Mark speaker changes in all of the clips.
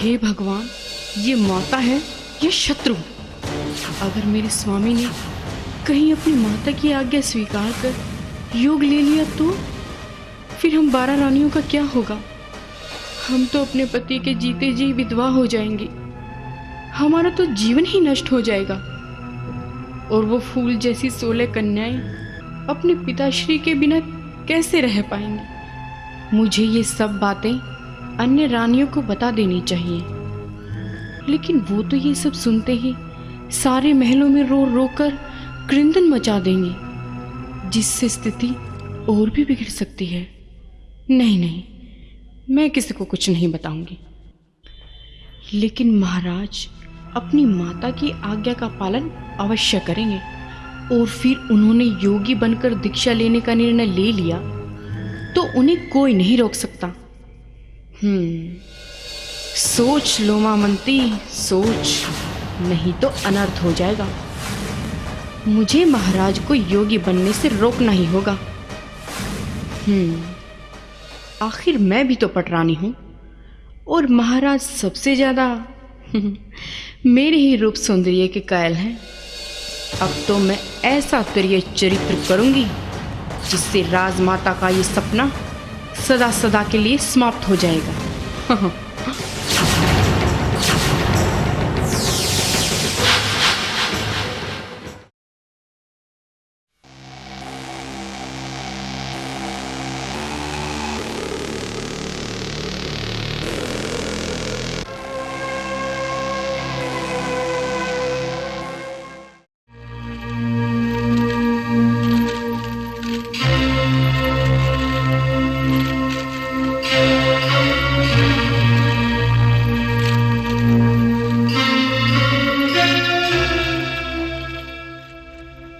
Speaker 1: हे भगवान, ये माता है या शत्रु? अगर मेरे स्वामी ने कहीं अपनी माता की आज्ञा स्वीकार कर योग ले लिया तो फिर हम 12 रानियों का क्या होगा? हम तो अपने पति के जीते जी विधवा हो जाएंगी। हमारा तो जीवन ही नष्ट हो जाएगा और वो फूल जैसी 16 कन्याएं अपने पिताश्री के बिना कैसे रह पाएंगी? मुझे ये सब बातें अन्य रानियों को बता देनी चाहिए, लेकिन वो तो ये सब सुनते ही सारे महलों में रो रो कर क्रंदन मचा देंगे, जिससे स्थिति और भी बिगड़ सकती है। नहीं नहीं, मैं किसी को कुछ नहीं बताऊंगी। लेकिन महाराज अपनी माता की आज्ञा का पालन अवश्य करेंगे, और फिर उन्होंने योगी बनकर दीक्षा लेने का निर्णय ले लिया तो उन्हें कोई नहीं रोक सकता। सोच लो मामंती, सोच, नहीं तो अनर्थ हो जाएगा। मुझे महाराज को योगी बनने से रोकना ही होगा। आखिर मैं भी तो पटरानी हूं और महाराज सबसे ज्यादा मेरे ही रूप सौंदर्य के कायल हैं। अब तो मैं ऐसा तुरीय चरित्र करूंगी जिससे राजमाता का ये सपना सदा सदा के लिए समाप्त हो जाएगा।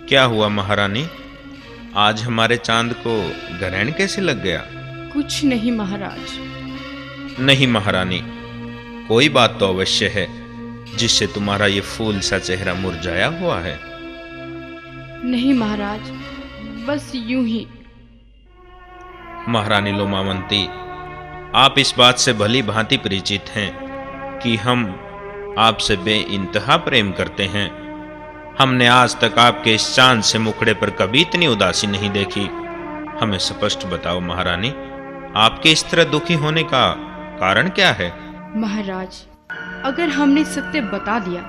Speaker 2: क्या हुआ महारानी, आज हमारे चांद को ग्रहण कैसे लग गया?
Speaker 1: कुछ नहीं महाराज।
Speaker 2: नहीं महारानी, कोई बात तो अवश्य है जिससे तुम्हारा ये फूल सा चेहरा मुरझाया हुआ है।
Speaker 1: नहीं महाराज, बस यूं ही।
Speaker 2: महारानी लोमावंती, आप इस बात से भली भांति परिचित हैं कि हम आपसे बेइंतहा प्रेम करते हैं। हमने आज तक आपके इस चांद से मुखड़े पर कभी इतनी उदासी नहीं देखी। हमें स्पष्ट बताओ महारानी, आपके इस तरह दुखी होने का कारण क्या है?
Speaker 1: महाराज, अगर हमने सत्य बता दिया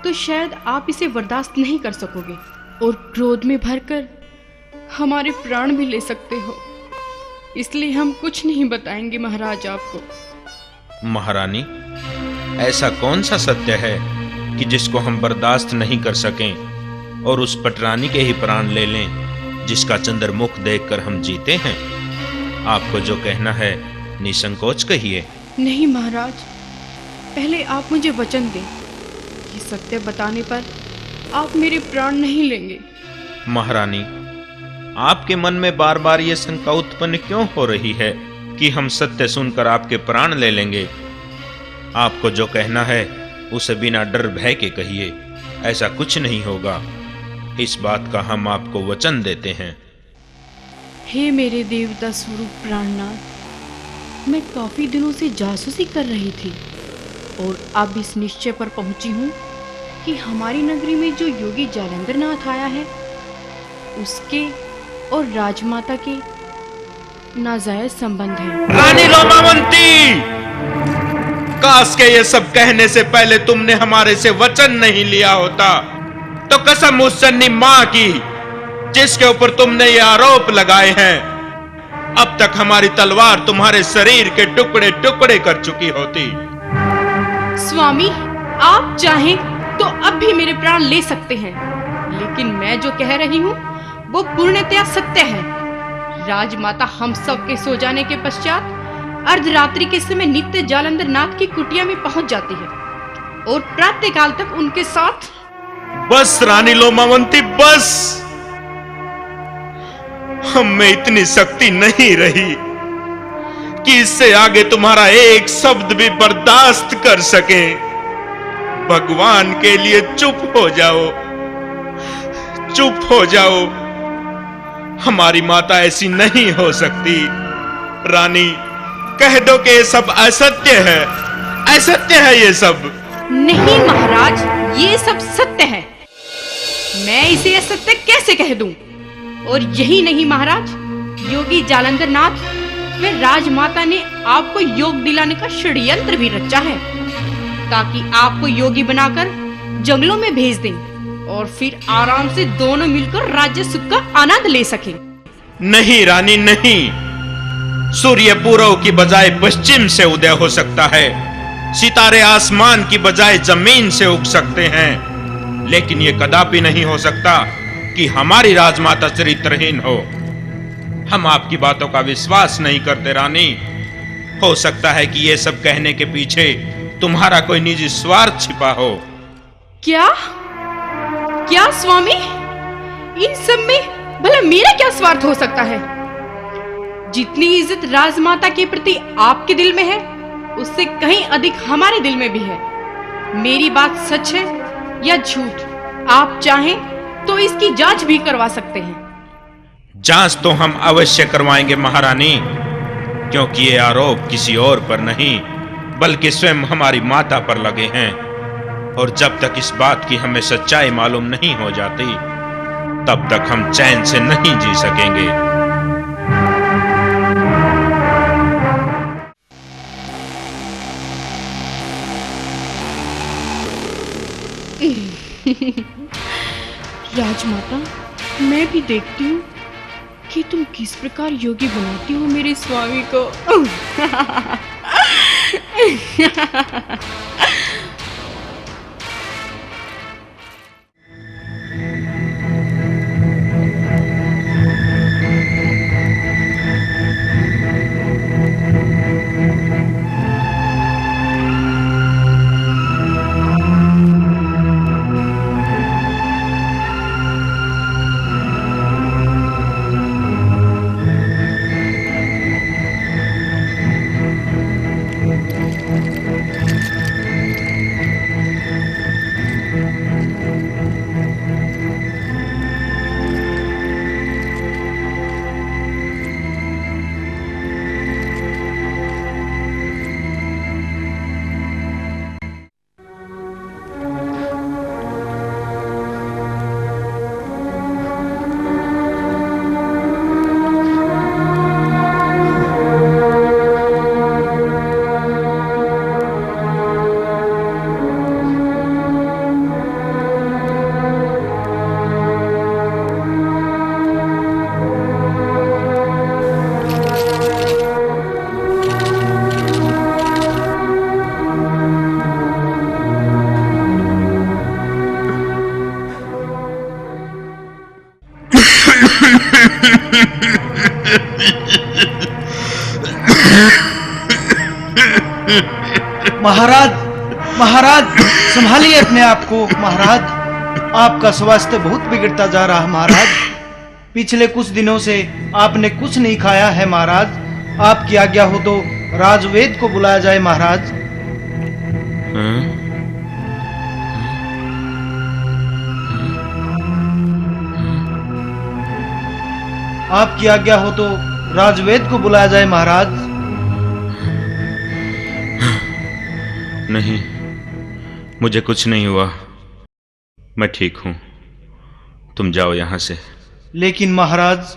Speaker 1: तो शायद आप इसे बर्दाश्त नहीं कर सकोगे और क्रोध में भरकर हमारे प्राण भी ले सकते हो। इसलिए हम कुछ नहीं बताएंगे महाराज आपको।
Speaker 2: महारानी, ऐसा कौन सा सत्य है कि जिसको हम बर्दाश्त नहीं कर सकें और उस पटरानी के ही प्राण ले लें जिसका चंद्रमुख देखकर हम जीते हैं? आपको जो कहना है निसंकोच कहिए।
Speaker 1: नहीं महाराज, पहले आप मुझे वचन दें कि सत्य बताने पर आप मेरे प्राण नहीं लेंगे।
Speaker 2: महारानी, आपके मन में बार बार ये शंका उत्पन्न क्यों हो रही है कि हम सत्य सुनकर आपके प्राण ले लेंगे? आपको जो कहना है उसे बिना डर भय के कहिए, ऐसा कुछ नहीं होगा। इस बात का हम आपको वचन देते हैं।
Speaker 1: हे मेरे देवता स्वरूप प्राणनाथ, मैं काफी दिनों से जासूसी कर रही थी और अब इस निश्चय पर पहुंची हूँ कि हमारी नगरी में जो योगी जालंधरनाथ आया है उसके और राजमाता के नाजायज संबंध है।
Speaker 2: रानी लोमावंती, काश के ये सब कहने से पहले तुमने हमारे से वचन नहीं लिया होता तो कसम उस चन्नी मां की जिसके ऊपर तुमने ये आरोप लगाए हैं, अब तक हमारी तलवार तुम्हारे शरीर के टुकड़े टुकड़े कर चुकी होती।
Speaker 1: स्वामी, आप चाहें तो अब भी मेरे प्राण ले सकते हैं, लेकिन मैं जो कह रही हूँ वो पूर्णतया सत्य है। राजमाता हम सब के सो जाने के पश्चात अर्धरात्रि के समय नित्य जालंधर नाथ की कुटिया में पहुंच जाती है और प्रातःकाल तक उनके साथ।
Speaker 2: बस रानी लोमावंती, बस। हम में इतनी शक्ति नहीं रही कि इससे आगे तुम्हारा एक शब्द भी बर्दाश्त कर सके। भगवान के लिए चुप हो जाओ, चुप हो जाओ। हमारी माता ऐसी नहीं हो सकती। रानी, कह दो कि ये सब असत्य है, असत्य है ये सब।
Speaker 1: नहीं महाराज, ये सब सत्य है। मैं इसे असत्य कैसे कह दूं? और यही नहीं महाराज, योगी जालंधर नाथ व राजमाता ने आपको योग दिलाने का षड्यंत्र भी रचा है, ताकि आपको योगी बनाकर जंगलों में भेज दें और फिर आराम से दोनों मिलकर राज्य सुख का आनंद ले सकें।
Speaker 2: नहीं रानी नहीं, सूर्य पूर्व की बजाय पश्चिम से उदय हो सकता है, सितारे आसमान की बजाय जमीन से उग सकते हैं, लेकिन यह कदापि नहीं हो सकता कि हमारी राजमाता चरित्रहीन हो। हम आपकी बातों का विश्वास नहीं करते रानी। हो सकता है कि यह सब कहने के पीछे तुम्हारा कोई निजी स्वार्थ छिपा हो।
Speaker 1: क्या क्या स्वामी, इन सब में भला मेरा क्या स्वार्थ हो सकता है? जितनी इज्जत राजमाता के प्रति आपके दिल में है, उससे कहीं अधिक हमारे दिल में भी है। मेरी बात सच है या झूठ, आप चाहें तो इसकी जांच भी करवा सकते हैं।
Speaker 2: जांच तो हम अवश्य करवाएंगे महारानी, क्योंकि ये आरोप किसी और पर नहीं बल्कि स्वयं हमारी माता पर लगे हैं, और जब तक इस बात की हमें सच्चाई मालूम नहीं हो जाती, तब तक हम चैन से नहीं जी सकेंगे।
Speaker 1: राजमाता, मैं भी देखती हूँ कि तुम किस प्रकार योगी बनाती हो मेरे स्वामी को।
Speaker 3: महाराज, महाराज संभालिए अपने आप को। महाराज, आपका स्वास्थ्य बहुत बिगड़ता जा रहा है महाराज। पिछले कुछ दिनों से आपने कुछ नहीं खाया है महाराज। आपकी आज्ञा हो तो राजवेद को बुलाया जाए महाराज। आपकी आज्ञा हो तो राजवेद को बुलाया जाए महाराज।
Speaker 2: नहीं, मुझे कुछ नहीं हुआ, मैं ठीक हूं। तुम जाओ यहां से।
Speaker 3: लेकिन महाराज,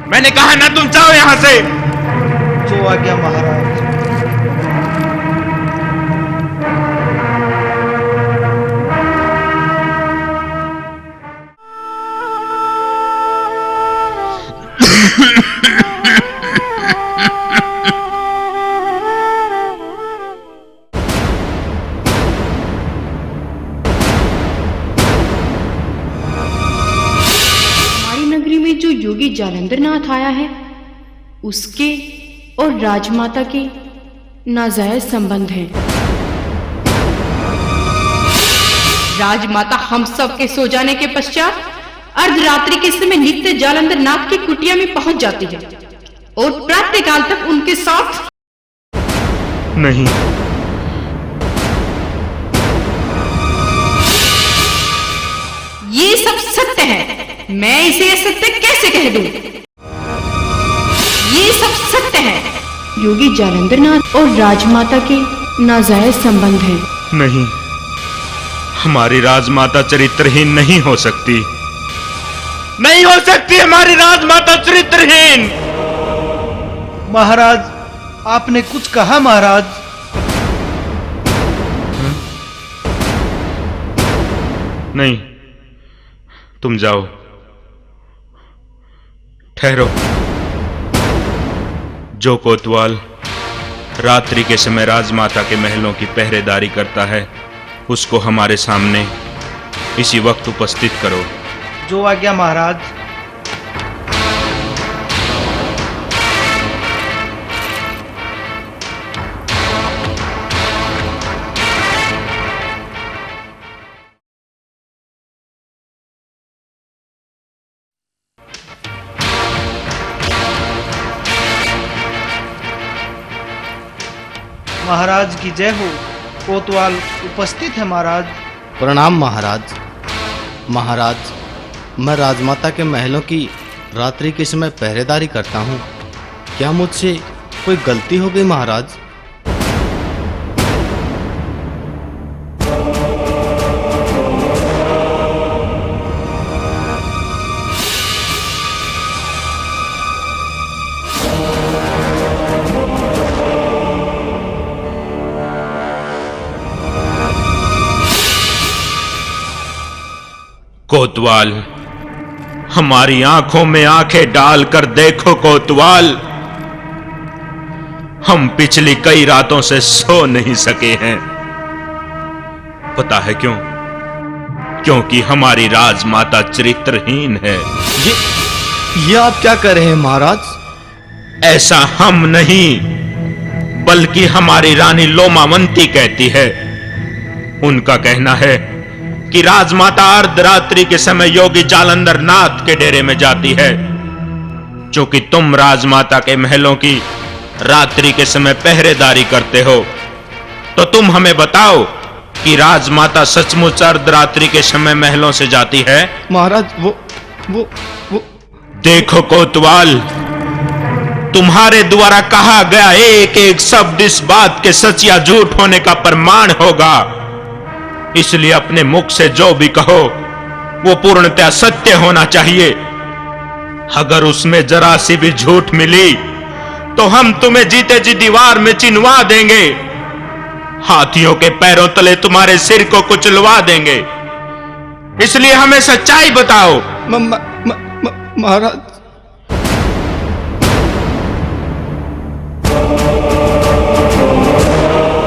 Speaker 2: मैंने कहा ना तुम जाओ यहां से।
Speaker 3: जो आज्ञा महाराज।
Speaker 1: जो योगी जालंधर नाथ आया है, उसके और राजमाता के नाजायज संबंध हैं। राजमाता हम सब के सो जाने के पश्चात अर्धरात्रि के समय नित्य जालंधर नाथ की कुटिया में पहुंच जाती है और प्रातःकाल तक उनके साथ
Speaker 2: नहीं।
Speaker 1: ये सब सत्य है, मैं इसे असत्य कैसे कह दूं? ये सब सत्य है। योगी जालंधर नाथ और राजमाता के नाजायज संबंध है।
Speaker 2: नहीं, हमारी राजमाता चरित्रहीन नहीं हो सकती, नहीं हो सकती हमारी राजमाता चरित्रहीन।
Speaker 3: महाराज, आपने कुछ कहा महाराज?
Speaker 2: नहीं, तुम जाओ, ठहरो। जो कोतवाल रात्रि के समय राजमाता के महलों की पहरेदारी करता है, उसको हमारे सामने इसी वक्त उपस्थित करो।
Speaker 3: जो आज्ञा महाराज। महाराज की जय हो। कोतवाल उपस्थित है महाराज।
Speaker 4: प्रणाम महाराज। महाराज, मैं राजमाता के महलों की रात्रि के समय पहरेदारी करता हूँ। क्या मुझसे कोई गलती हो गई महाराज?
Speaker 2: कोतवाल, हमारी आंखों में आंखें डालकर देखो कोतवाल, हम पिछली कई रातों से सो नहीं सके हैं। पता है क्यों? क्योंकि हमारी राजमाता चरित्रहीन है।
Speaker 4: ये आप क्या कह रहे हैं महाराज?
Speaker 2: ऐसा हम नहीं, बल्कि हमारी रानी लोमावंती कहती है। उनका कहना है कि राजमाता अर्धरात्रि के समय योगी जालंधर नाथ के डेरे में जाती है। चूंकि तुम राजमाता के महलों की रात्रि के समय पहरेदारी करते हो, तो तुम हमें बताओ कि राजमाता सचमुच अर्धरात्रि के समय महलों से जाती है?
Speaker 4: महाराज, वो
Speaker 2: देखो कोतवाल, तुम्हारे द्वारा कहा गया एक एक शब्द इस बात के सच या झूठ होने का प्रमाण होगा। इसलिए अपने मुख से जो भी कहो वो पूर्णतः सत्य होना चाहिए। अगर उसमें जरा सी भी झूठ मिली तो हम तुम्हें जीते जी दीवार में चिनवा देंगे, हाथियों के पैरों तले तुम्हारे सिर को कुचलवा देंगे। इसलिए हमें सच्चाई बताओ।
Speaker 4: महाराज,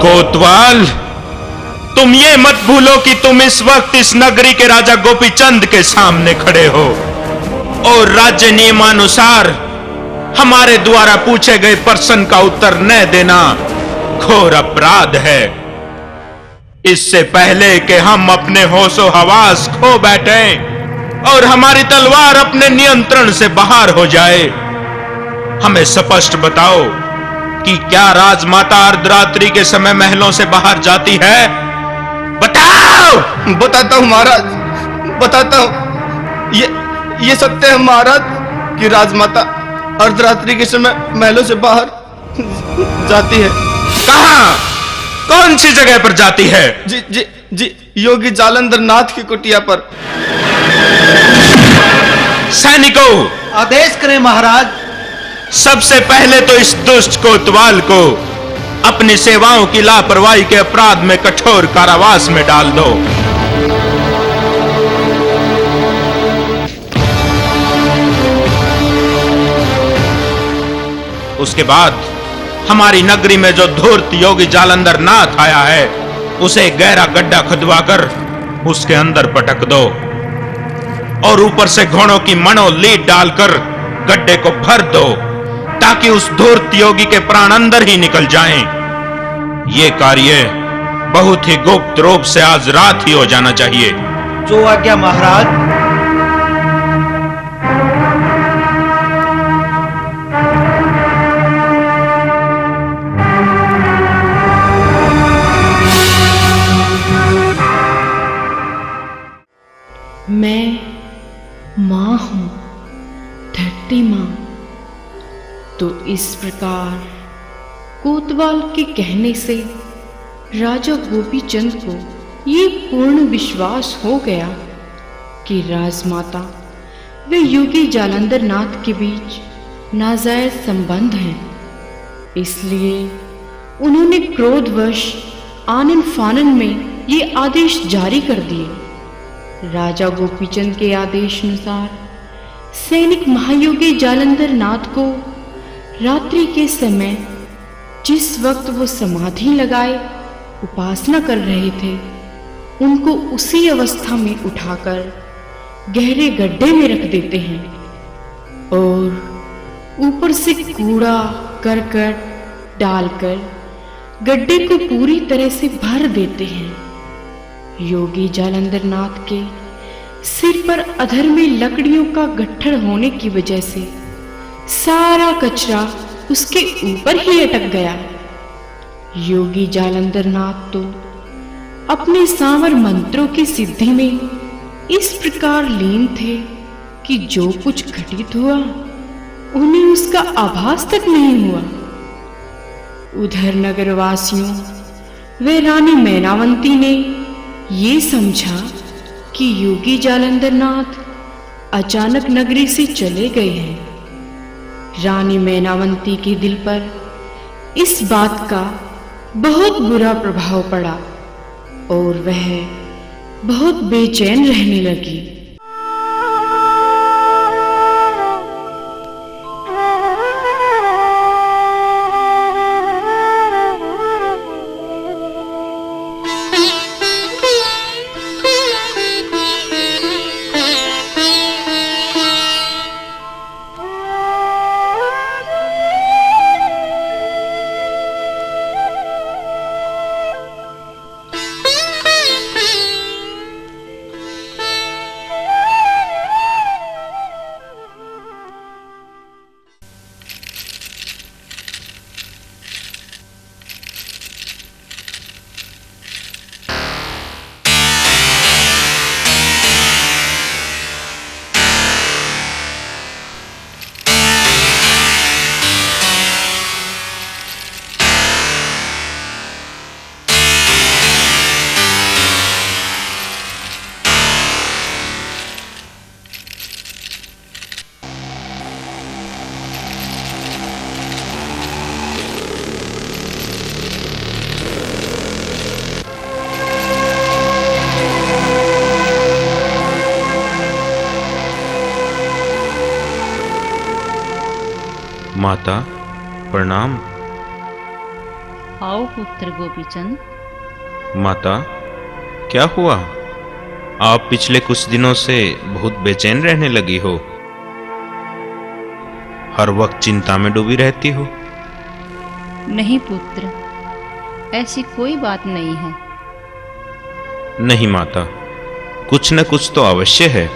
Speaker 2: कोतवाल, तुम ये मत भूलो कि तुम इस वक्त इस नगरी के राजा गोपीचंद के सामने खड़े हो और राज्य नियमानुसार हमारे द्वारा पूछे गए प्रश्न का उत्तर न देना घोर अपराध है। इससे पहले कि हम अपने होशो हवास खो बैठे और हमारी तलवार अपने नियंत्रण से बाहर हो जाए, हमें स्पष्ट बताओ कि क्या राजमाता अर्धरात्रि के समय महलों से बाहर जाती है? बताओ।
Speaker 4: बताता हूँ महाराज, बताता हूँ। ये सत्य है महाराज कि राजमाता अर्धरात्रि के समय महलों से बाहर जाती है।
Speaker 2: कहां? कौन सी जगह पर जाती है?
Speaker 4: जी, योगी जालंधर नाथ की कुटिया पर।
Speaker 2: सैनिकों,
Speaker 3: आदेश करें महाराज।
Speaker 2: सबसे पहले तो इस दुष्ट कोतवाल को अपनी सेवाओं की लापरवाही के अपराध में कठोर कारावास में डाल दो। उसके बाद हमारी नगरी में जो धूर्त योगी जालंधर नाथ आया है, उसे गहरा गड्ढा खुदवाकर उसके अंदर पटक दो और ऊपर से घोड़ों की मनोलीट डालकर गड्ढे को भर दो, ताकि उस धूर्त योगी के प्राण अंदर ही निकल जाएं। ये कार्य बहुत ही गुप्त रूप से आज रात ही हो जाना चाहिए।
Speaker 3: जो आज्ञा महाराज।
Speaker 1: मैं माँ हूँ, धरती माँ। तो इस प्रकार कोतवाल के कहने से राजा गोपीचंद को ये पूर्ण विश्वास हो गया कि राजमाता व योगी जालंधर नाथ के बीच नाजायज संबंध हैं। इसलिए उन्होंने क्रोधवश आनन फानन में ये आदेश जारी कर दिए। राजा गोपीचंद के आदेश अनुसार सैनिक महायोगी जालंधर नाथ को रात्रि के समय जिस वक्त वो समाधि लगाए उपासना कर रहे थे, उनको उसी अवस्था में उठाकर गहरे गड्ढे में रख देते हैं और ऊपर से कूड़ा करकट डालकर गड्ढे को पूरी तरह से भर देते हैं। योगी जालंधर नाथ के सिर पर अधर में लकड़ियों का गट्ठर होने की वजह से सारा कचरा उसके ऊपर ही अटक गया। योगी जालंधर नाथ तो अपने सांवर मंत्रों की सिद्धि में इस प्रकार लीन थे कि जो कुछ घटित हुआ उन्हें उसका आभास तक नहीं हुआ। उधर नगरवासियों व रानी मैनावंती ने ये समझा कि योगी जालंधर नाथ अचानक नगरी से चले गए हैं। रानी मैनावंती के दिल पर इस बात का बहुत बुरा प्रभाव पड़ा और वह बहुत बेचैन रहने लगी।
Speaker 2: माता प्रणाम।
Speaker 5: आओ पुत्र गोपीचंद।
Speaker 2: माता क्या हुआ? आप पिछले कुछ दिनों से बहुत बेचैन रहने लगी हो, हर वक्त चिंता में डूबी रहती हो।
Speaker 5: नहीं पुत्र, ऐसी कोई बात नहीं है।
Speaker 2: नहीं माता, कुछ न कुछ तो अवश्य है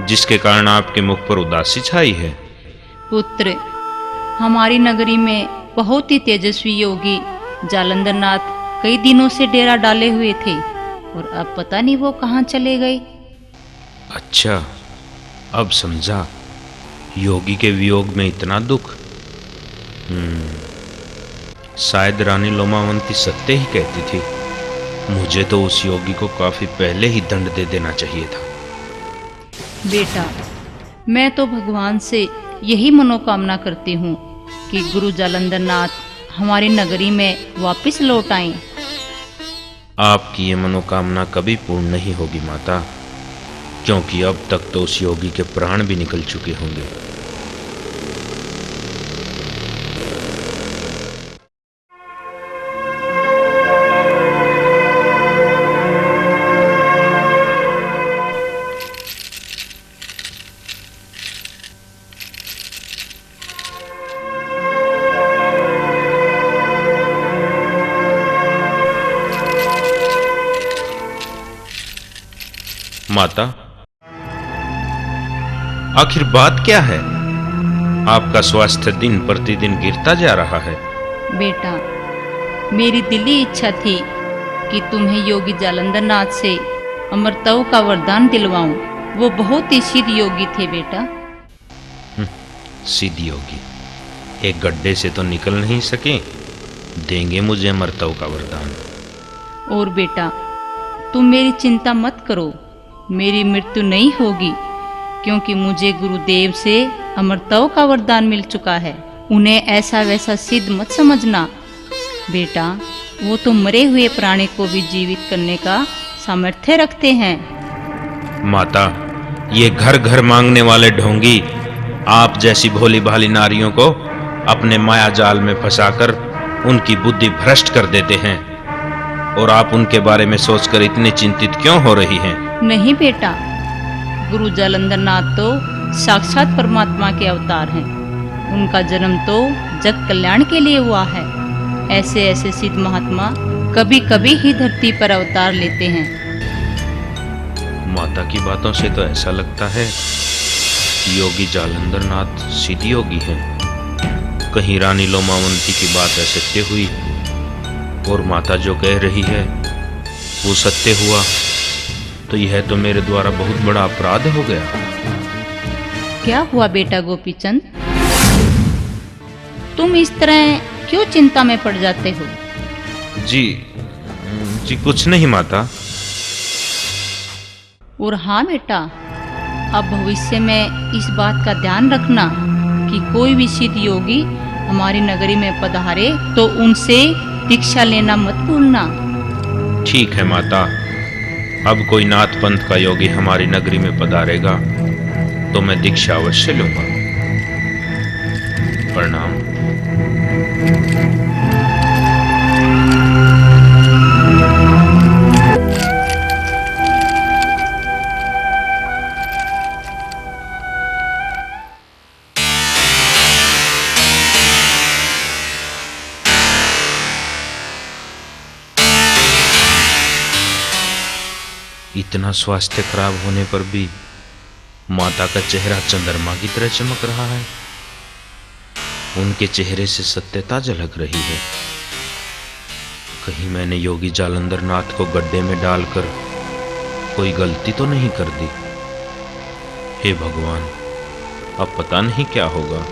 Speaker 2: जिसके कारण आपके मुख पर उदासी छाई है।
Speaker 5: पुत्र, हमारी नगरी में बहुत ही तेजस्वी योगी जालंधर नाथ कई दिनों से डेरा डाले हुए थे और अब पता नहीं वो कहाँ चले गए।
Speaker 2: अच्छा, अब समझा। योगी के वियोग में इतना दुख। शायद रानी लोमावंती सत्य ही कहती थी। मुझे तो उस योगी को काफी पहले ही दंड दे देना चाहिए था।
Speaker 5: बेटा, मैं तो भगवान से यही मनोकामना करती हूँ कि गुरु जालंधर नाथ हमारी नगरी में वापस लौट आएं।
Speaker 2: आपकी ये मनोकामना कभी पूर्ण नहीं होगी माता, क्योंकि अब तक तो उस योगी के प्राण भी निकल चुके होंगे। माता, आखिर बात क्या है? आपका स्वास्थ्य दिन प्रतिदिन गिरता जा रहा है।
Speaker 5: बेटा, मेरी दिली इच्छा थी कि तुम्हें योगी जालंधर नाथ से अमरत्व का वरदान दिलवाऊं। वो बहुत ही सिद्ध योगी थे बेटा।
Speaker 2: सिद्ध योगी एक गड्ढे से तो निकल नहीं सके, देंगे मुझे अमरत्व का वरदान।
Speaker 5: और बेटा, तुम मेरी चिंता मत करो, मेरी मृत्यु नहीं होगी, क्योंकि मुझे गुरुदेव से अमरत्व का वरदान मिल चुका है। उन्हें ऐसा वैसा सिद्ध मत समझना बेटा, वो तो मरे हुए प्राणी को भी जीवित करने का सामर्थ्य रखते हैं।
Speaker 2: माता, ये घर घर मांगने वाले ढोंगी आप जैसी भोली भाली नारियों को अपने माया जाल में फंसाकर उनकी बुद्धि भ्रष्ट कर देते हैं, और आप उनके बारे में सोचकर इतनी चिंतित क्यों हो रही हैं?
Speaker 5: नहीं बेटा, गुरु जालंधर नाथ तो साक्षात परमात्मा के अवतार हैं। उनका जन्म तो जग कल्याण के लिए हुआ है। ऐसे ऐसे सिद्ध महात्मा कभी कभी ही धरती पर अवतार लेते हैं।
Speaker 2: माता की बातों से तो ऐसा लगता है कि योगी जालंधर नाथ सिद्ध योगी हैं। कहीं रानी लोमावंती की बात असत्य हुई और माता जो कह रही है वो सत्य हुआ, तो यह तो मेरे द्वारा बहुत बड़ा अपराध हो गया।
Speaker 5: क्या हुआ बेटा गोपीचंद, तुम इस तरह क्यों चिंता में पड़ जाते हो?
Speaker 2: जी कुछ नहीं माता।
Speaker 5: और हाँ बेटा, अब भविष्य में इस बात का ध्यान रखना कि कोई भी सिद्ध योगी हमारी नगरी में पधारे तो उनसे दीक्षा लेना मत भूलना।
Speaker 2: ठीक है माता, अब कोई नाथ पंथ का योगी हमारी नगरी में पधारेगा तो मैं दीक्षा अवश्य लूंगा। प्रणाम। इतना स्वास्थ्य खराब होने पर भी माता का चेहरा चंद्रमा की तरह चमक रहा है। उनके चेहरे से सत्यता झलक रही है। कहीं मैंने योगी जालंधर नाथ को गड्ढे में डालकर कोई गलती तो नहीं कर दी? हे भगवान, अब पता नहीं क्या होगा।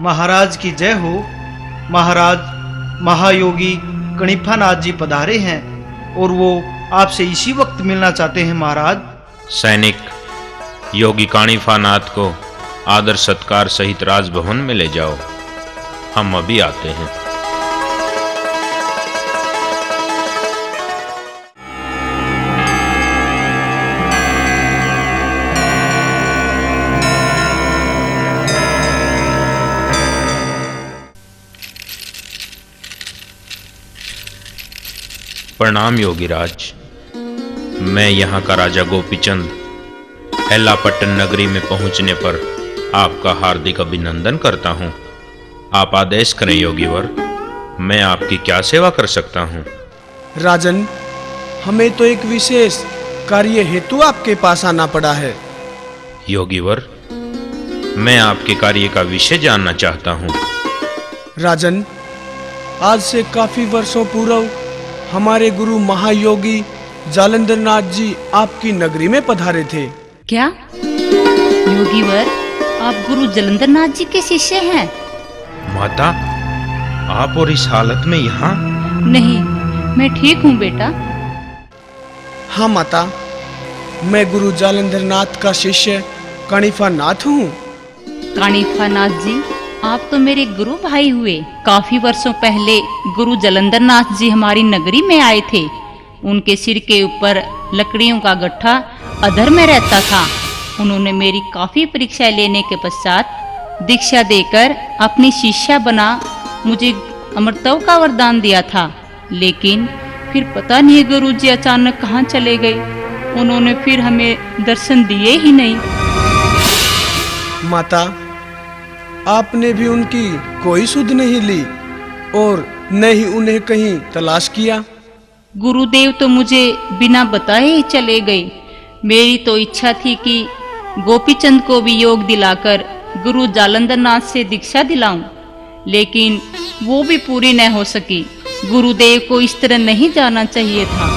Speaker 3: महाराज की जय हो। महाराज महायोगी कणिफानाथ जी पधारे हैं और वो आपसे इसी वक्त मिलना चाहते हैं। महाराज,
Speaker 2: सैनिक योगी काणिफानाथ को आदर सत्कार सहित राजभवन में ले जाओ, हम अभी आते हैं। प्रणाम योगीराज, मैं यहाँ का राजा गोपीचंद एल्लापट्टन नगरी में पहुंचने पर आपका हार्दिक अभिनंदन करता हूँ। आप आदेश करें योगीवर, मैं आपकी क्या सेवा कर सकता हूँ?
Speaker 6: राजन, हमें तो एक विशेष कार्य हेतु आपके पास आना पड़ा है।
Speaker 2: योगीवर, मैं आपके कार्य का विषय जानना चाहता हूँ।
Speaker 6: राजन, आज से काफी वर्षों पूर्व हमारे गुरु महायोगी जालंधर नाथ जी आपकी नगरी में पधारे थे।
Speaker 5: क्या योगीवर, आप गुरु जालंधर नाथ जी के शिष्य हैं?
Speaker 2: माता, आप और इस हालत में यहाँ?
Speaker 5: नहीं, मैं ठीक हूँ बेटा।
Speaker 6: हाँ माता, मैं गुरु जालंधर नाथ का शिष्य कणिफा नाथ हूँ।
Speaker 5: काणिफा नाथ जी, आप तो मेरे गुरु भाई हुए। काफी वर्षों पहले गुरु जालंधर नाथ जी हमारी नगरी में आए थे। उनके सिर के ऊपर लकड़ियों का गट्ठा अधर में रहता था। उन्होंने मेरी काफी परीक्षाएं लेने के पश्चात दीक्षा देकर अपनी शिष्या बना मुझे अमरत्व का वरदान दिया था। लेकिन फिर पता नहीं गुरु जी अचानक कहाँ चले गए। उन्होंने फिर हमें दर्शन दिए ही नहीं।
Speaker 6: माता, आपने भी उनकी कोई सुध नहीं ली और न ही उन्हें कहीं तलाश किया।
Speaker 5: गुरुदेव तो मुझे बिना बताए ही चले गए। मेरी तो इच्छा थी कि गोपीचंद को भी योग दिलाकर गुरु जालंधर नाथ से दीक्षा दिलाऊं, लेकिन वो भी पूरी न हो सकी। गुरुदेव को इस तरह नहीं जाना चाहिए था।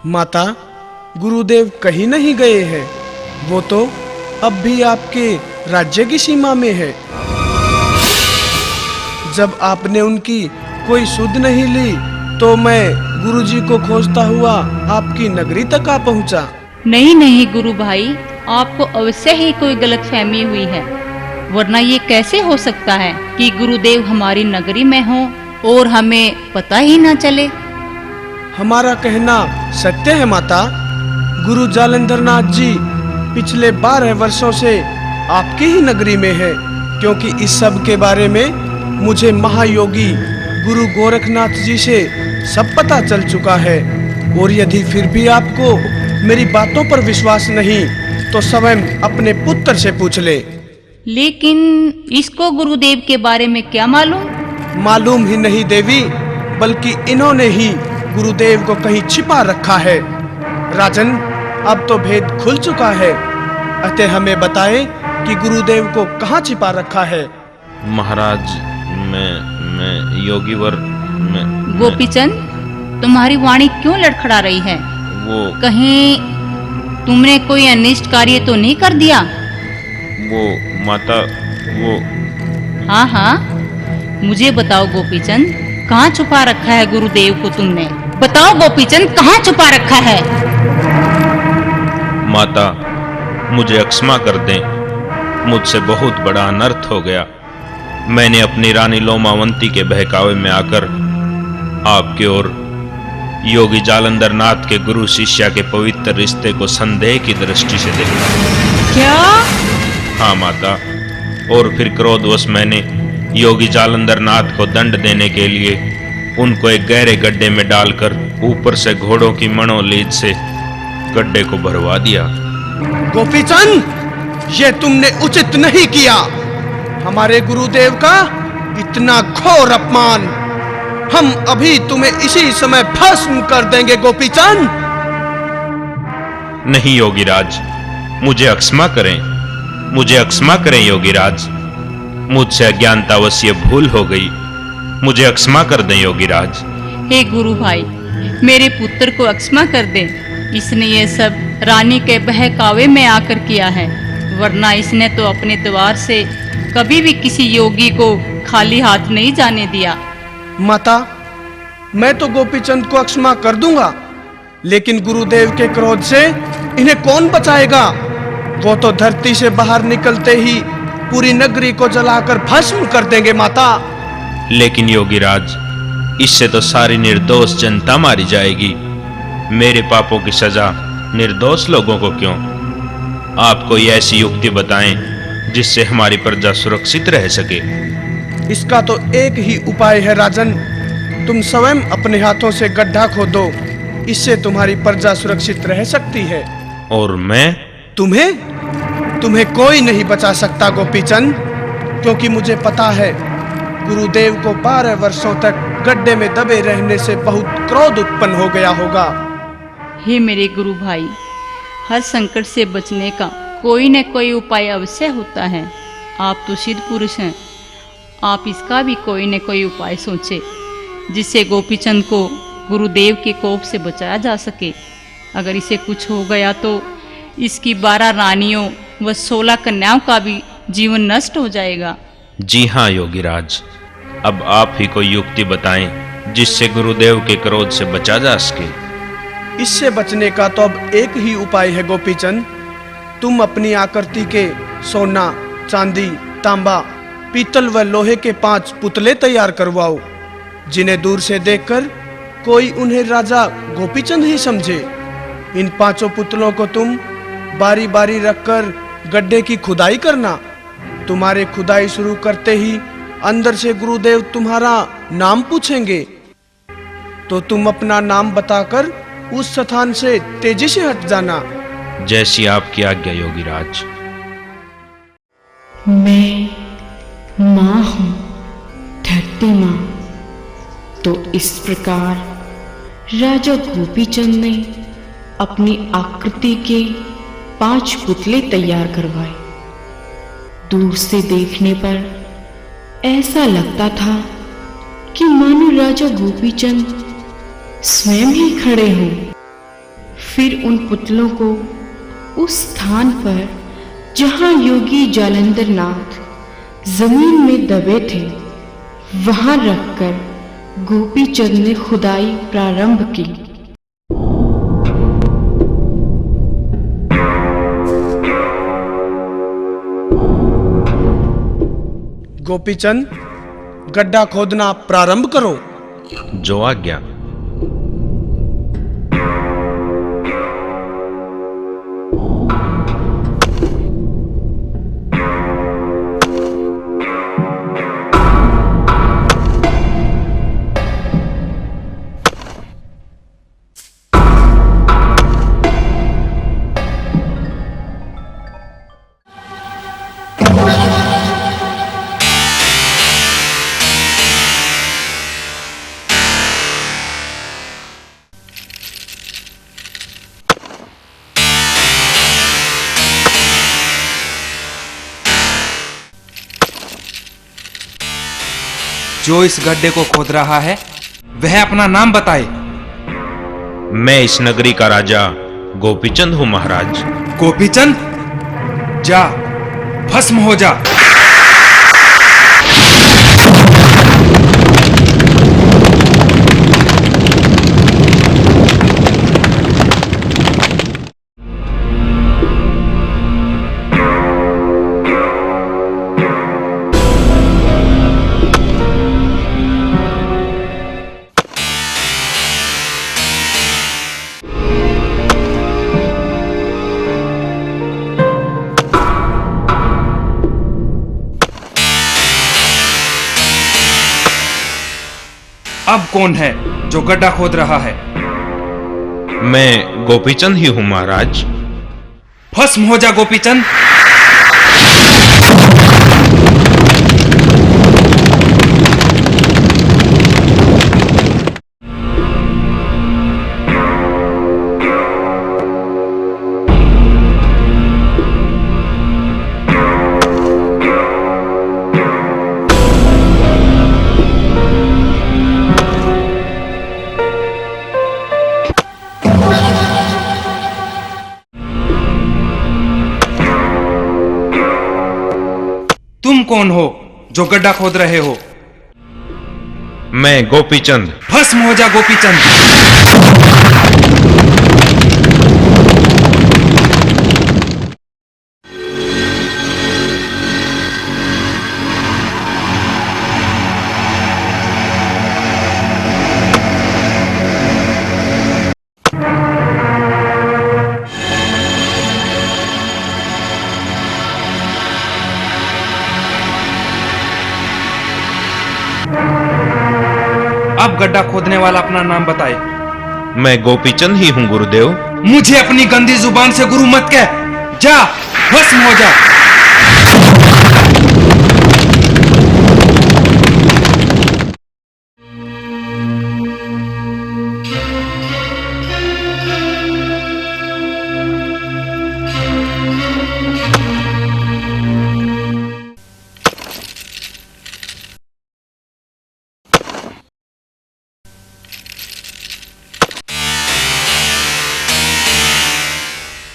Speaker 6: माता, गुरुदेव कहीं नहीं गए हैं। वो तो अब भी आपके राज्य की सीमा में है। जब आपने उनकी कोई सुध नहीं ली तो मैं गुरुजी को खोजता हुआ आपकी नगरी तक आ पहुंचा।
Speaker 5: नहीं नहीं गुरु भाई, आपको अवश्य ही कोई गलतफहमी हुई है, वरना ये कैसे हो सकता है कि गुरुदेव हमारी नगरी में हो और हमें पता ही ना चले।
Speaker 6: हमारा कहना सत्य है माता। गुरु जालंधर नाथ जी पिछले 12 वर्षों से आपकी ही नगरी में है, क्योंकि इस सब के बारे में मुझे महायोगी गुरु गोरखनाथ जी से सब पता चल चुका है। और यदि फिर भी आपको मेरी बातों पर विश्वास नहीं तो स्वयं अपने पुत्र से पूछ ले।
Speaker 5: लेकिन इसको गुरुदेव के बारे में क्या मालूम?
Speaker 6: मालूम ही नहीं देवी, बल्कि इन्होंने ही गुरुदेव को कहीं छिपा रखा है। राजन, अब तो भेद खुल चुका है, अतः हमें बताएं कि गुरुदेव को कहाँ छिपा रखा है।
Speaker 2: महाराज, मैं योगीवर, मैं
Speaker 5: गोपीचंद, तुम्हारी वाणी क्यों लड़खड़ा रही है?
Speaker 2: वो
Speaker 5: कहीं तुमने कोई अनिष्ट कार्य तो नहीं कर दिया?
Speaker 2: वो माता, वो
Speaker 5: हाँ हाँ, मुझे बताओ गोपीचंद, कहाँ छुपा रखा है गुरुदेव को तुमने? बताओ गोपीचंद, कहाँ छुपा रखा है?
Speaker 2: माता, मुझे क्षमा कर दें, मुझसे बहुत बड़ा अनर्थ हो गया। मैंने अपनी रानी लोमावंती के बहकावे में आकर आपके और योगी जालंधर नाथ के गुरु शिष्या के पवित्र रिश्ते को संदेह की दृष्टि से देखा।
Speaker 1: क्या?
Speaker 2: हाँ माता, और फिर क्रोधवश मैंने योगी जालंधर नाथ को दंड देने के लिए उनको एक गहरे गड्ढे में डालकर ऊपर से घोड़ों की मनोलीद से गड्ढे को भरवा दिया।
Speaker 6: गोपीचंद, ये तुमने उचित नहीं किया। हमारे गुरुदेव का इतना घोर अपमान। हम अभी तुम्हें इसी समय भस्म कर देंगे गोपीचंद।
Speaker 2: नहीं योगीराज, मुझे क्षमा करें, मुझे क्षमा करें योगीराज। मुझसे अज्ञानतावश ये भूल हो गई, मुझे क्षमा कर दें योगीराज।
Speaker 5: हे गुरु भाई, मेरे पुत्र को क्षमा कर दे। इसने ये सब रानी के बहकावे में आकर किया है, वरना इसने तो अपने द्वार से कभी भी किसी योगी को खाली हाथ नहीं जाने दिया।
Speaker 6: माता, मैं तो गोपीचंद को क्षमा कर दूंगा, लेकिन गुरुदेव के क्रोध से इन्हें कौन बचाएगा? वो तो धरती से बाहर निकलते ही पूरी नगरी को जलाकर भस्म कर देंगे माता।
Speaker 2: लेकिन योगीराज, इससे तो सारी निर्दोष जनता मारी जाएगी। मेरे पापों की सजा निर्दोष लोगों को क्यों? आप कोई ऐसी युक्ति बताएं जिससे हमारी प्रजा सुरक्षित रह सके।
Speaker 6: इसका तो एक ही उपाय है राजन, तुम स्वयं अपने हाथों से गड्ढा खोदो, इससे तुम्हारी प्रजा सुरक्षित रह सकती है।
Speaker 2: और मैं?
Speaker 6: तुम्हें कोई नहीं बचा सकता गोपीचंद, क्योंकि मुझे पता है गुरुदेव को 12 वर्षों तक गड्ढे में दबे रहने से बहुत क्रोध उत्पन्न हो गया होगा।
Speaker 5: हे मेरे गुरु भाई, हर संकट से बचने का कोई न कोई उपाय अवश्य होता है। आप तो सिद्ध पुरुष हैं, आप इसका भी कोई न कोई उपाय सोचे जिससे गोपीचंद को गुरुदेव के कोप से बचाया जा सके। अगर इसे कुछ हो गया तो इसकी 12 रानियों व 16 कन्याओं का भी जीवन नष्ट हो जाएगा।
Speaker 2: जी हाँ योगीराज, अब आप ही कोई युक्ति बताएं जिससे गुरुदेव के क्रोध से बचा जा सके।
Speaker 6: इससे बचने का तो अब एक ही उपाय है गोपीचंद, तुम अपनी आकृति के सोना, चांदी, तांबा, पीतल व लोहे के 5 पुतले तैयार करवाओ, जिन्हें दूर से देखकर कोई उन्हें राजा गोपीचंद ही समझे। इन 5 पुतलों को तुम बारी बारी रखकर गड्ढे की खुदाई करना। तुम्हारे खुदाई शुरू करते ही अंदर से गुरुदेव तुम्हारा नाम पूछेंगे, तो तुम अपना नाम बताकर उस स्थान से तेजी से हट जाना।
Speaker 2: जैसी आपकी आज्ञा योगीराज।
Speaker 1: मैं माँ हूँ, धरती माँ। तो इस प्रकार राजा गोपीचंद ने अपनी आकृति के 5 पुतले तैयार करवाए। दूर से देखने पर ऐसा लगता था कि मानो राजा गोपीचंद स्वयं ही खड़े हों। फिर उन पुतलों को उस स्थान पर जहां योगी जालंधर नाथ जमीन में दबे थे वहां रखकर गोपीचंद ने खुदाई प्रारंभ की।
Speaker 6: गोपीचंद, गड्ढा खोदना प्रारंभ करो।
Speaker 2: जो आज्ञा।
Speaker 7: जो इस गड्ढे को खोद रहा है वह अपना नाम बताए।
Speaker 2: मैं इस नगरी का राजा गोपीचंद हूं महाराज।
Speaker 7: गोपीचंद, जा भस्म हो जा। अब कौन है जो गड्ढा खोद रहा है?
Speaker 2: मैं गोपीचंद ही हूं महाराज।
Speaker 7: भस्म हो जा गोपीचंद। तुम कौन हो जो गड्ढा खोद रहे हो?
Speaker 2: मैं गोपीचंद।
Speaker 7: भस्म हो जा गोपीचंद। अब गड्ढा खोदने वाला अपना नाम बताए।
Speaker 2: मैं गोपीचंद ही हूं गुरुदेव।
Speaker 7: मुझे अपनी गंदी जुबान से गुरु मत कह। जा भस्म हो जा।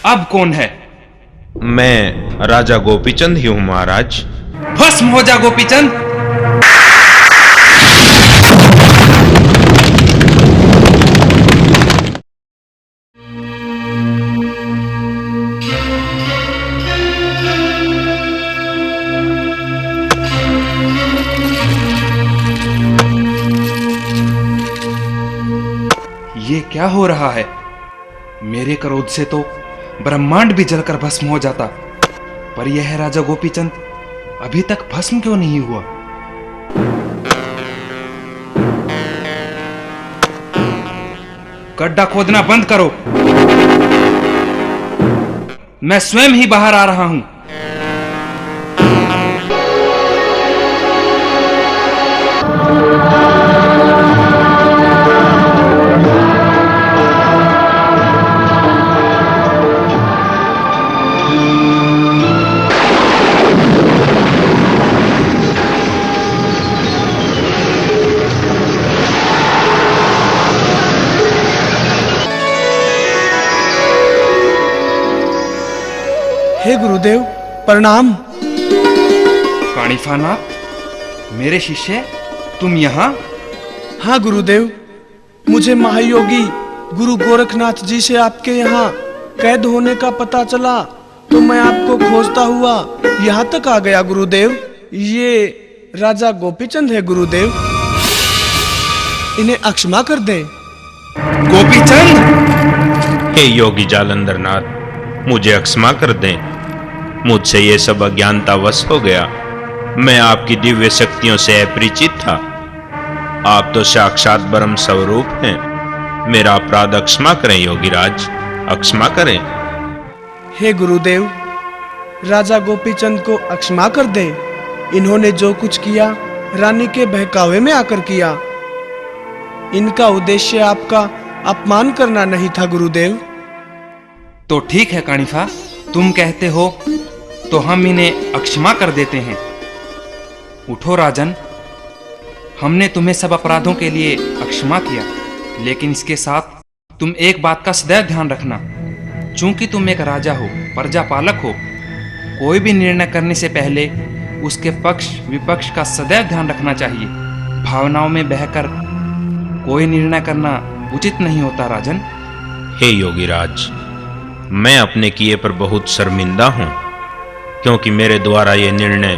Speaker 7: अब कौन है?
Speaker 2: मैं राजा गोपीचंद ही हूं महाराज।
Speaker 7: भस्म हो जा गोपीचंद। ये क्या हो रहा है? मेरे क्रोध से तो ब्रह्मांड भी जलकर भस्म हो जाता, पर यह राजा गोपीचंद अभी तक भस्म क्यों नहीं हुआ? गड्ढा खोदना बंद करो। मैं स्वयं ही बाहर आ रहा हूं।
Speaker 6: हे गुरुदेव, प्रणाम।
Speaker 7: काणिफानाथ, मेरे शिष्य, तुम यहाँ?
Speaker 6: हाँ गुरुदेव, मुझे महायोगी गुरु गोरखनाथ जी से आपके यहाँ कैद होने का पता चला तो मैं आपको खोजता हुआ यहाँ तक आ गया गुरुदेव। ये राजा गोपीचंद है गुरुदेव, इन्हें अक्षमा कर दें।
Speaker 7: गोपीचंद!
Speaker 2: हे योगी जालंधर नाथ, मुझे अक्षमा कर दें। मुझसे ये सब अज्ञानतावश हो गया। मैं आपकी दिव्य शक्तियों से अपरिचित था। आप तो साक्षात ब्रह्म स्वरूप हैं। मेरा अपराध अक्षमा करें योगीराज, अक्षमा करें।
Speaker 6: हे गुरुदेव, राजा गोपीचंद को अक्षमा कर दें। इन्होंने जो कुछ किया रानी के बहकावे में आकर किया। इनका उद्देश्य आपका अपमान करना नहीं था गुरुदेव।
Speaker 7: तो ठीक है कानिफा, तुम कहते हो तो हम इन्हें अक्षमा कर देते हैं। उठो राजन, हमने तुम्हें सब अपराधों के लिए अक्षमा किया, लेकिन इसके साथ तुम एक बात का सदैव ध्यान रखना। चूंकि तुम एक राजा हो, प्रजा पालक हो, कोई भी निर्णय करने से पहले उसके पक्ष विपक्ष का सदैव ध्यान रखना चाहिए। भावनाओं में बहकर कोई निर्णय करना उचित नहीं होता राजन।
Speaker 2: हे योगीराज, मैं अपने किए पर बहुत शर्मिंदा हूं, क्योंकि मेरे द्वारा यह निर्णय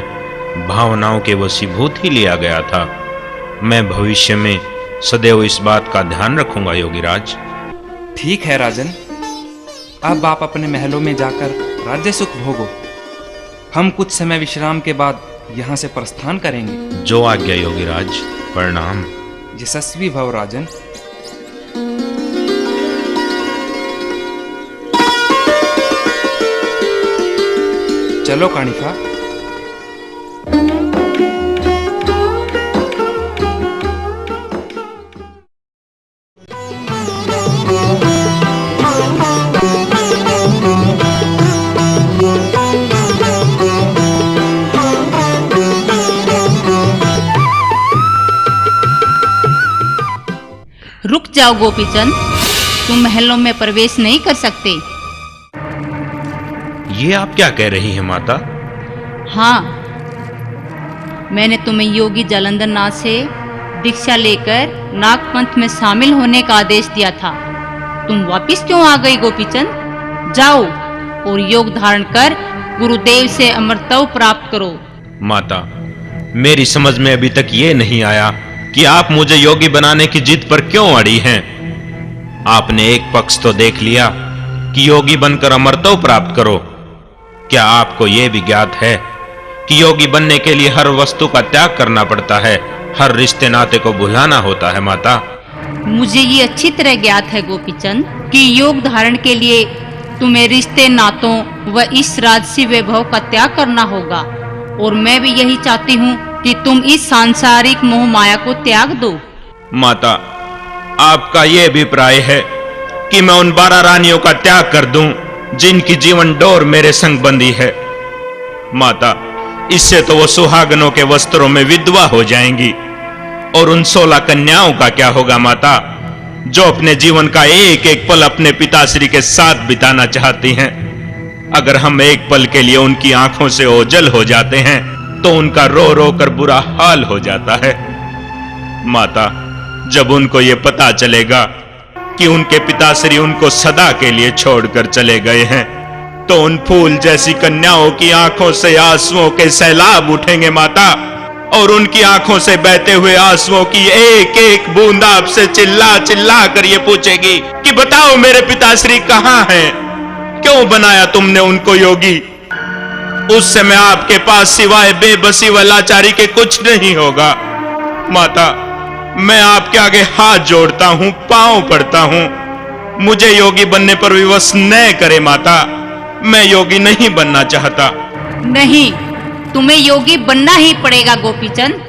Speaker 2: भावनाओं के वशीभूत ही लिया गया था। मैं भविष्य में सदैव इस बात का ध्यान रखूंगा योगीराज।
Speaker 7: ठीक है राजन, अब आप अपने महलों में जाकर राज्य सुख भोगो। हम कुछ समय विश्राम के बाद यहाँ से प्रस्थान करेंगे।
Speaker 2: जो आज्ञा योगीराज, प्रणाम।
Speaker 7: यशस्वी भव राजन। चलो कानिफा।
Speaker 5: रुक जाओ गोपीचंद, तुम महलों में प्रवेश नहीं कर सकते।
Speaker 2: ये आप क्या कह रही हैं माता?
Speaker 5: हाँ, मैंने तुम्हें योगी जालंधर नाथ से दीक्षा लेकर नागपंथ में शामिल होने का आदेश दिया था। तुम वापिस क्यों आ गई गोपीचंद? जाओ और योग धारण कर गुरुदेव से अमरत्व प्राप्त करो।
Speaker 2: माता, मेरी समझ में अभी तक ये नहीं आया कि आप मुझे योगी बनाने की जिद पर क्यों अड़ी हैं। आपने एक पक्ष तो देख लिया कि योगी बनकर अमरत्व प्राप्त करो। क्या आपको यह भी ज्ञात है कि योगी बनने के लिए हर वस्तु का त्याग करना पड़ता है, हर रिश्ते नाते को भुलाना होता है माता?
Speaker 5: मुझे ये अच्छी तरह ज्ञात है गोपीचंद कि योग धारण के लिए तुम्हें रिश्ते नातों व इस राजसी वैभव का त्याग करना होगा, और मैं भी यही चाहती हूँ कि तुम इस सांसारिक मोह माया को त्याग दो।
Speaker 2: माता, आपका यह अभिप्राय है कि मैं उन 12 रानियों का त्याग कर दूं जिनकी जीवन डोर मेरे संग बंधी है? माता, इससे तो वो सुहागनों के वस्त्रों में विधवा हो जाएंगी। और उन 16 कन्याओं का क्या होगा माता, जो अपने जीवन का एक एक पल अपने पिताश्री के साथ बिताना चाहती हैं? अगर हम एक पल के लिए उनकी आंखों से ओझल हो जाते हैं तो उनका रो रो कर बुरा हाल हो जाता है। माता, जब उनको ये पता चलेगा कि उनके पिताश्री उनको सदा के लिए छोड़कर चले गए हैं, तो उन फूल जैसी कन्याओं की आंखों से आंसुओं के सैलाब उठेंगे माता, और उनकी आंखों से बहते हुए आंसुओं की एक एक बूंद आपसे चिल्ला चिल्ला कर ये पूछेगी कि बताओ मेरे पिताश्री कहां हैं? क्यों बनाया तुमने उनको योगी? उस समय आपके पास सिवाय बेबसी व लाचारी के कुछ नहीं होगा। माता, मैं आपके आगे हाथ जोड़ता हूं, पांव पड़ता हूं, मुझे योगी बनने पर विवश न करे माता। मैं योगी नहीं बनना चाहता।
Speaker 5: नहीं, तुम्हें योगी बनना ही पड़ेगा गोपीचंद।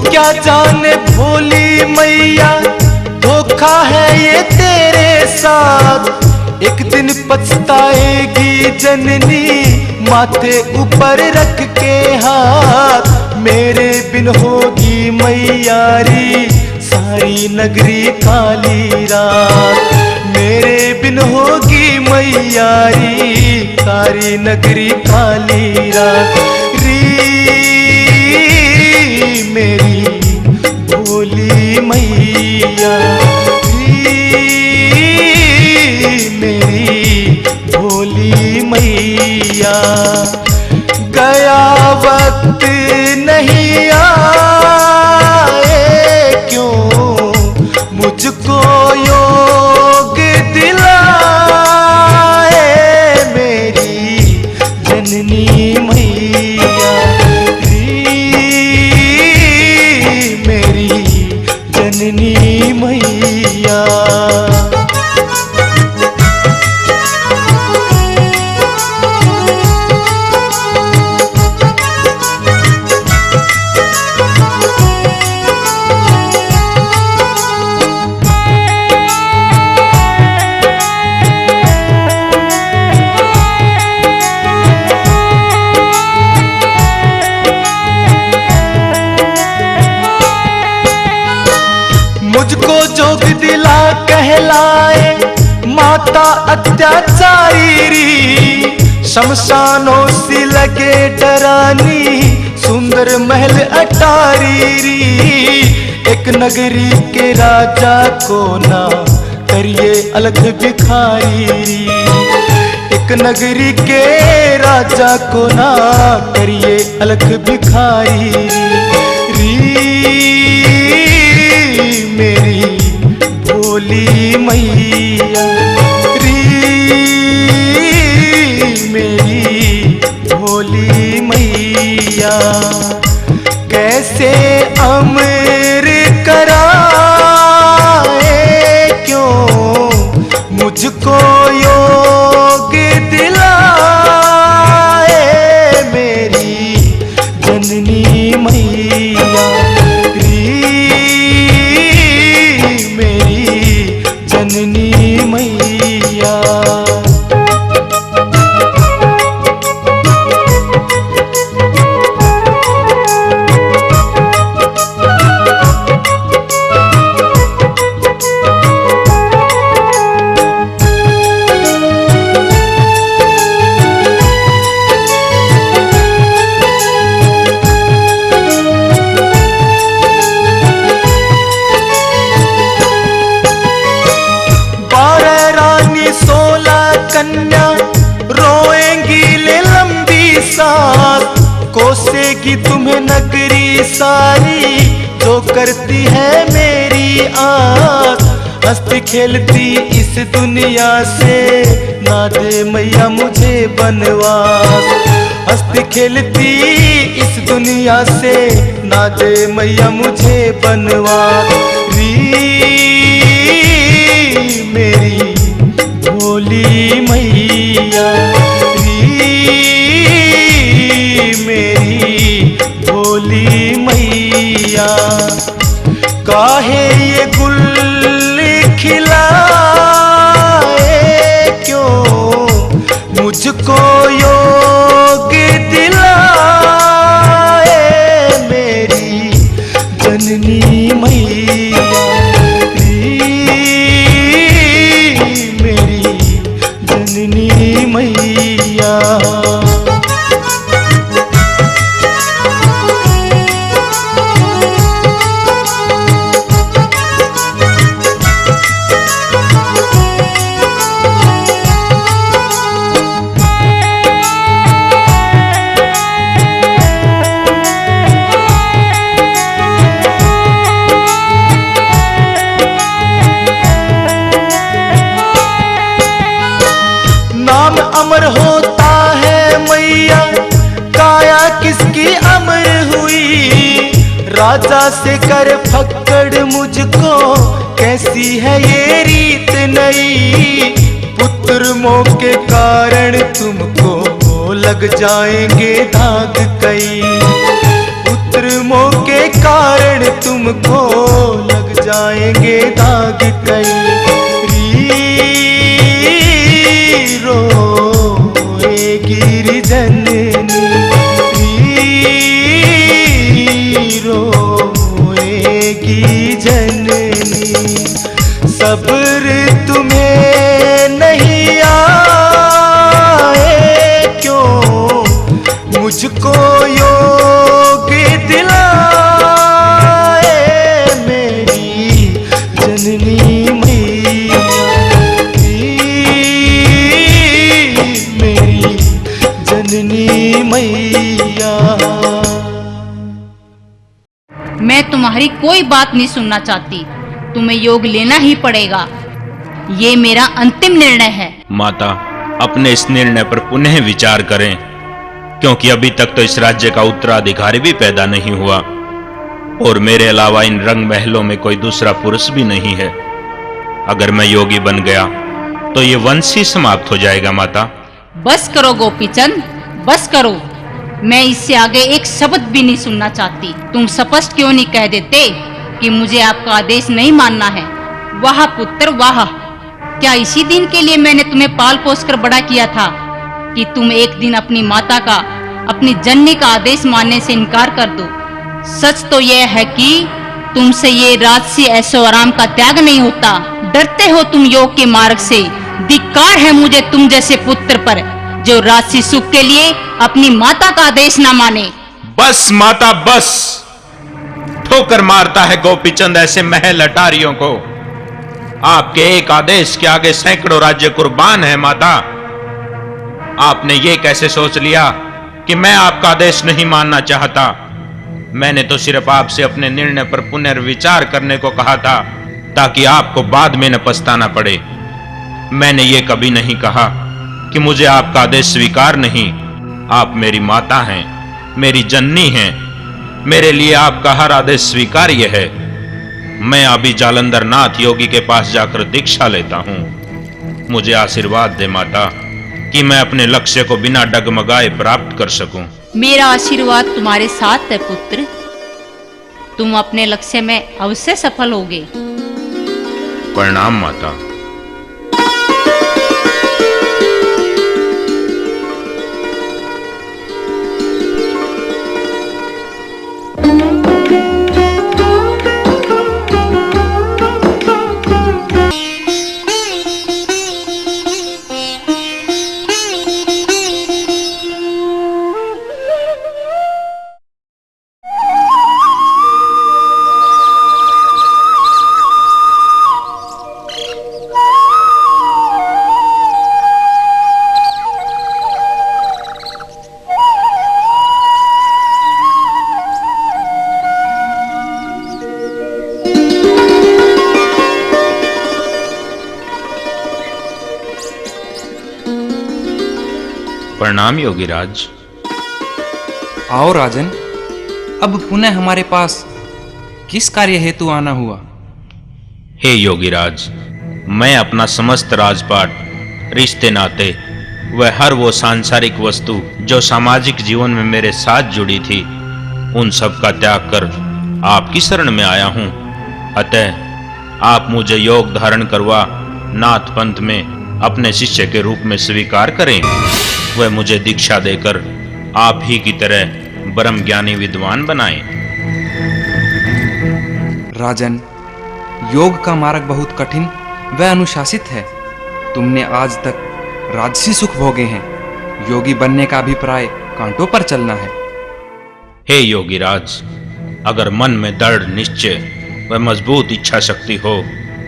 Speaker 8: क्या जाने भोली मैया धोखा है ये तेरे साथ। एक दिन पछताएगी जननी माथे ऊपर रख के हाथ। मेरे बिन होगी मैयारी सारी नगरी काली रात। मेरे बिन होगी मैयारी सारी नगरी काली रात। मेरी भोली मैया, मेरी भोली मैया। गया वक्त नहीं आए क्यों मुझको योग दिलाए। मेरी जननी मैया, मेरी जननी मैया। मुझको जोग दिला कहलाए माता अत्याचारी। शमशानों सी लगे डरानी सुंदर महल अटारी। एक नगरी के राजा को ना करिए अलग भिखारी। एक नगरी के राजा को ना करिए अलग भिखारी। मेरी भोली मैया, मेरी भोली मैया। कैसे अमर कराए क्यों मुझको योग दिलाए। मेरी जननी मैया, मेरी जननी मैया। कन्या रोएंगी ले लंबी सांस। कोसेगी तुम्हें नगरी सारी जो करती है मेरी आस। हंसती खेलती इस दुनिया से ना दे मैया मुझे बनवास। हंसती खेलती इस दुनिया से ना दे मैया मुझे बनवास। मेरी भोली मैया, मेरी भोली मैया। काहे ये गुल खिलाए क्यों मुझको योग दिलाए। मेरी जननी मैया, जननी मैया। नाम अमर होता है मैया, काया किसकी अमर हुई। राजा से कर फक्कड़ मुझको कैसी है ये रीत नई। पुत्र मोह के कारण तुमको लग जाएंगे दाग कई। पुत्र मोह के कारण तुमको लग जाएंगे दाग कई। रोएगी री जननी, रोएगी जननी। सब्र तुम्हें नहीं आए क्यों, मुझको योग दिलाए मेरी जननी मैया, मेरी जननी मैया।
Speaker 5: मैं तुम्हारी कोई बात नहीं सुनना चाहती, तुम्हें योग लेना ही पड़ेगा। ये मेरा अंतिम निर्णय है।
Speaker 2: माता, अपने इस निर्णय पर पुनः विचार करें, क्योंकि अभी तक तो इस राज्य का उत्तराधिकारी भी पैदा नहीं हुआ और मेरे अलावा इन रंग महलों में कोई दूसरा पुरुष भी नहीं है। अगर मैं योगी बन गया तो ये वंश ही समाप्त हो जाएगा। माता,
Speaker 5: बस करो गोपीचंद, बस करो। मैं इससे आगे एक शब्द भी नहीं सुनना चाहती। तुम स्पष्ट क्यों नहीं कह देते कि मुझे आपका आदेश नहीं मानना है? वाह पुत्र वाह, क्या इसी दिन के लिए मैंने तुम्हें पाल पोस कर बड़ा किया था कि तुम एक दिन अपनी माता का, अपनी जननी का आदेश मानने से इनकार कर दो? सच तो यह है कि तुमसे ये राजसी ऐशो आराम का त्याग नहीं होता। डरते हो तुम योग के मार्ग से। धिक्कार है मुझे तुम जैसे पुत्र पर जो राजसी सुख के लिए अपनी माता का आदेश न माने।
Speaker 2: बस माता बस, ठोकर मारता है गोपीचंद ऐसे महल अटारियों को। आपके एक आदेश के आगे सैकड़ों राज्य कुर्बान है। माता, आपने ये कैसे सोच लिया कि मैं आपका आदेश नहीं मानना चाहता? मैंने तो सिर्फ आपसे अपने निर्णय पर पुनर्विचार करने को कहा था ताकि आपको बाद में न पछताना पड़े। मैंने ये कभी नहीं कहा कि मुझे आपका आदेश स्वीकार नहीं। आप मेरी माता हैं, मेरी जननी हैं। मेरे लिए आपका हर आदेश स्वीकार्य है। मैं अभी जालंधर नाथ योगी के पास जाकर दीक्षा लेता हूं। मुझे आशीर्वाद दे माता कि मैं अपने लक्ष्य को बिना डगमगाए प्राप्त कर सकूं।
Speaker 5: मेरा आशीर्वाद तुम्हारे साथ है पुत्र। तुम अपने लक्ष्य में अवश्य सफल होगे।
Speaker 2: प्रणाम माता। प्रणाम योगीराज।
Speaker 7: आओ राजन, अब पुनः हमारे पास किस कार्य हेतु आना हुआ?
Speaker 2: हे योगीराज, मैं अपना समस्त राजपाट, रिश्ते नाते व हर वो सांसारिक वस्तु जो सामाजिक जीवन में मेरे साथ जुड़ी थी, उन सब का त्याग कर आपकी शरण में आया हूं। अतः आप मुझे योग धारण करवा नाथ पंथ में अपने शिष्य के रूप में स्वीकार करें। वह मुझे दीक्षा देकर आप ही की तरह ब्रह्म ज्ञानी विद्वान बनाएं।
Speaker 7: राजन, योग का मार्ग बहुत कठिन व अनुशासित है। तुमने आज तक राजसी सुख भोगे हैं। योगी बनने का अभिप्राय कांटों पर चलना है।
Speaker 2: हे योगीराज, अगर मन में दृढ़ निश्चय व मजबूत इच्छा शक्ति हो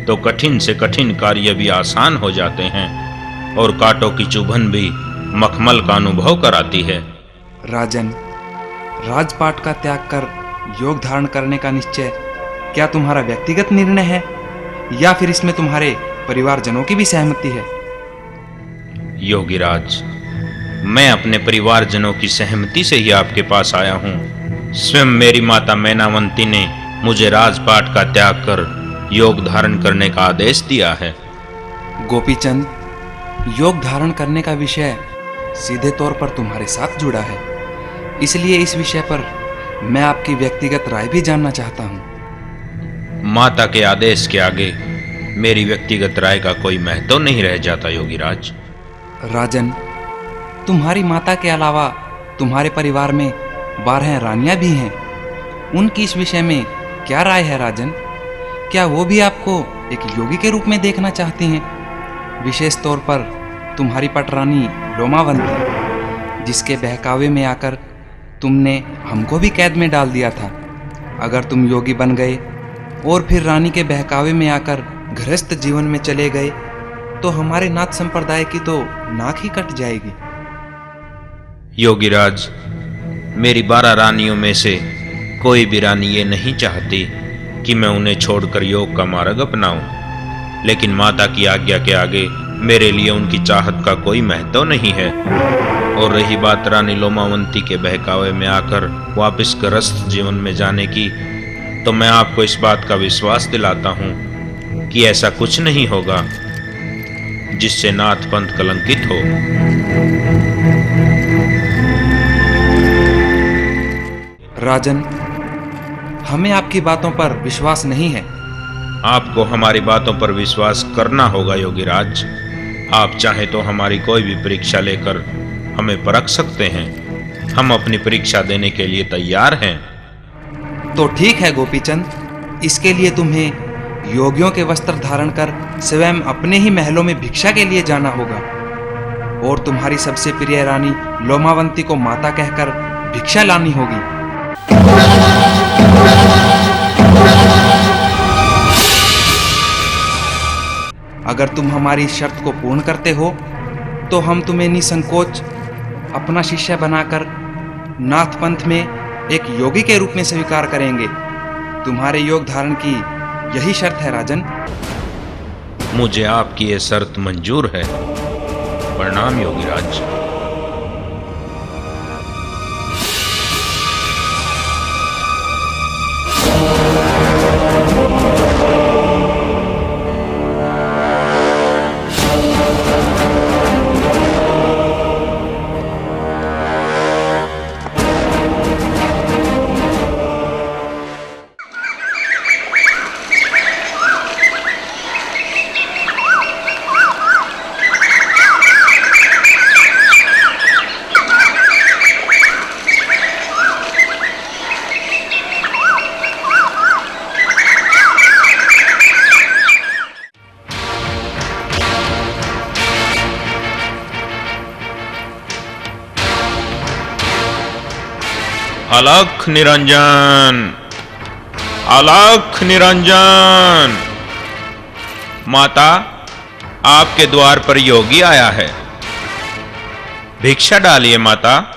Speaker 2: तो कठिन से कठिन कार्य भी आसान हो जाते हैं और कांटों की चुभन भी मखमल का अनुभव कराती है।
Speaker 7: राजन, राजपाट का त्याग कर योग धारण करने का निश्चय क्या तुम्हारा व्यक्तिगत निर्णय है या फिर इसमें तुम्हारे परिवारजनों की भी सहमति है?
Speaker 2: योगीराज, मैं अपने परिवारजनों की सहमति से ही आपके पास आया हूँ। स्वयं मेरी माता मैनावंती ने मुझे राजपाट का त्याग कर योग धारण करने का आदेश दिया है।
Speaker 7: गोपीचंद, योग धारण करने का विषय सीधे तौर पर तुम्हारे साथ जुड़ा है, इसलिए इस विषय पर मैं आपकी व्यक्तिगत राय भी जानना चाहता हूँ।
Speaker 2: माता के आदेश के आगे मेरी व्यक्तिगत राय का कोई महत्व नहीं रह जाता योगीराज।
Speaker 7: राजन, तुम्हारी माता के अलावा तुम्हारे परिवार में 12 रानियां भी हैं। उनकी इस विषय में क्या राय है राजन? क्या वो भी आपको एक योगी के रूप में देखना चाहती हैं? विशेष तौर पर तुम्हारी पटरानी लोमावंती, जिसके बहकावे में आकर तुमने हमको भी कैद में डाल दिया था। अगर तुम योगी बन गए और फिर रानी के बहकावे में आकर गृहस्थ जीवन में चले गए तो हमारे नाथ संप्रदाय की तो नाक ही कट जाएगी।
Speaker 2: योगीराज, मेरी 12 रानियों में से कोई भी रानी ये नहीं चाहती कि मैं उन्हें छोड़कर योग का मार्ग अपनाऊं, लेकिन माता की आज्ञा के आगे मेरे लिए उनकी चाहत का कोई महत्व नहीं है। और रही बात रानी लोमावंती के बहकावे में आकर वापस गृहस्थ जीवन में जाने की, तो मैं आपको इस बात का विश्वास दिलाता हूं कि ऐसा कुछ नहीं होगा जिससे नाथ पंथ कलंकित हो।
Speaker 7: राजन, हमें आपकी बातों पर विश्वास नहीं है।
Speaker 2: आपको हमारी बातों पर विश्वास करना होगा योगीराज। आप चाहें तो हमारी कोई भी परीक्षा लेकर हमें परख सकते हैं। हम अपनी परीक्षा देने के लिए तैयार हैं।
Speaker 7: तो ठीक है गोपीचंद, इसके लिए तुम्हें योगियों के वस्त्र धारण कर स्वयं अपने ही महलों में भिक्षा के लिए जाना होगा और तुम्हारी सबसे प्रिय रानी लोमावंती को माता कहकर भिक्षा लानी होगी। अगर तुम हमारी शर्त को पूर्ण करते हो तो हम तुम्हें निसंकोच अपना शिष्य बनाकर नाथ पंथ में एक योगी के रूप में स्वीकार करेंगे। तुम्हारे योग धारण की यही शर्त है राजन।
Speaker 2: मुझे आपकी ये शर्त मंजूर है। प्रणाम योगीराज। अलख निरंजन, अलख निरंजन। माता, आपके द्वार पर योगी आया है। भिक्षा डालिए माता।